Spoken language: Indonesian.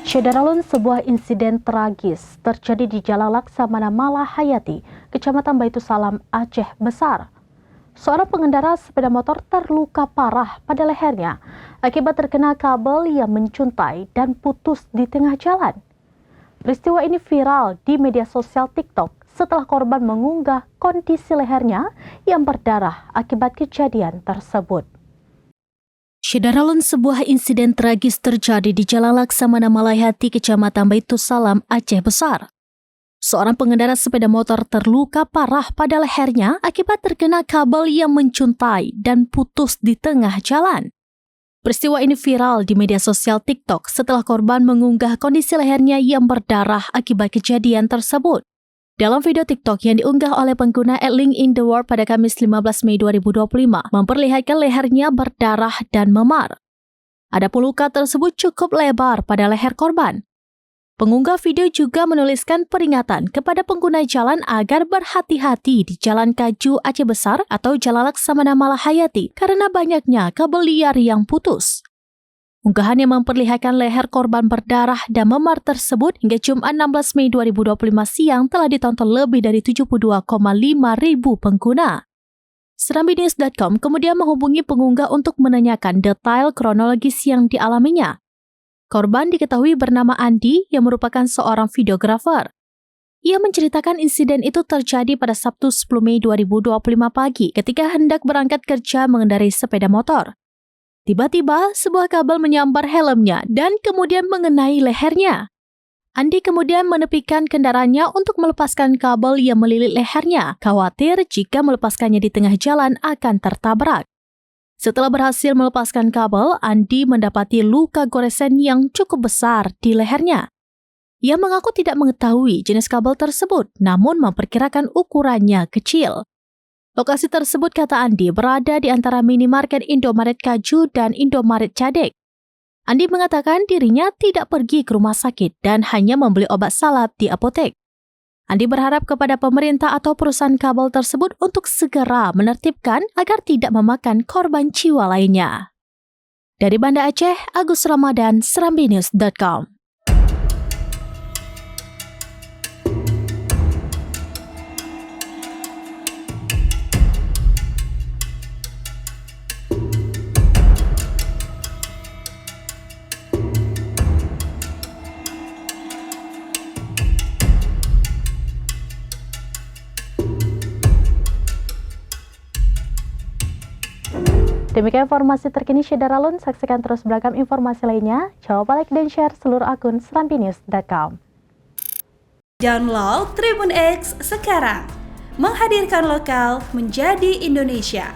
Syederalun, sebuah insiden tragis terjadi di Jalan Laksamana Malahayati, Kecamatan Baitusalam, Aceh Besar. Seorang pengendara sepeda motor terluka parah pada lehernya akibat terkena kabel yang mencuntai dan putus di tengah jalan. Peristiwa ini viral di media sosial TikTok setelah korban mengunggah kondisi lehernya yang berdarah akibat kejadian tersebut. Syederalun, sebuah insiden tragis terjadi di Jalan Laksamana Malahayati, Kecamatan Baitusalam, Aceh Besar. Seorang pengendara sepeda motor terluka parah pada lehernya akibat terkena kabel yang mencuntai dan putus di tengah jalan. Peristiwa ini viral di media sosial TikTok setelah korban mengunggah kondisi lehernya yang berdarah akibat kejadian tersebut. Dalam video TikTok yang diunggah oleh pengguna @LinkedIn pada Kamis 15 Mei 2025, memperlihatkan lehernya berdarah dan memar. Adapun luka tersebut cukup lebar pada leher korban. Pengunggah video juga menuliskan peringatan kepada pengguna jalan agar berhati-hati di Jalan Kaju Aceh Besar atau Jalan Laksamana Malahayati karena banyaknya kabel liar yang putus. Unggahan yang memperlihatkan leher korban berdarah dan memar tersebut hingga Jumat 16 Mei 2025 siang telah ditonton lebih dari 72,5 ribu pengguna. Serambinews.com kemudian menghubungi pengunggah untuk menanyakan detail kronologis yang dialaminya. Korban diketahui bernama Andi yang merupakan seorang videografer. Ia menceritakan insiden itu terjadi pada Sabtu 10 Mei 2025 pagi ketika hendak berangkat kerja mengendarai sepeda motor. Tiba-tiba, sebuah kabel menyambar helmnya dan kemudian mengenai lehernya. Andi kemudian menepikan kendaraannya untuk melepaskan kabel yang melilit lehernya, khawatir jika melepaskannya di tengah jalan akan tertabrak. Setelah berhasil melepaskan kabel, Andi mendapati luka goresan yang cukup besar di lehernya. Ia mengaku tidak mengetahui jenis kabel tersebut, namun memperkirakan ukurannya kecil. Lokasi tersebut, kata Andi, berada di antara minimarket Indomaret Kaju dan Indomaret Cadek. Andi mengatakan dirinya tidak pergi ke rumah sakit dan hanya membeli obat salep di apotek. Andi berharap kepada pemerintah atau perusahaan kabel tersebut untuk segera menertibkan agar tidak memakan korban jiwa lainnya. Dari Banda Aceh, Agus Ramadan, Serambinews.com. Demikian informasi terkini Syederalun, saksikan terus beragam informasi lainnya. Jangan lupa like dan share seluruh akun serambinews.com. Download Tribun X sekarang, menghadirkan lokal menjadi Indonesia.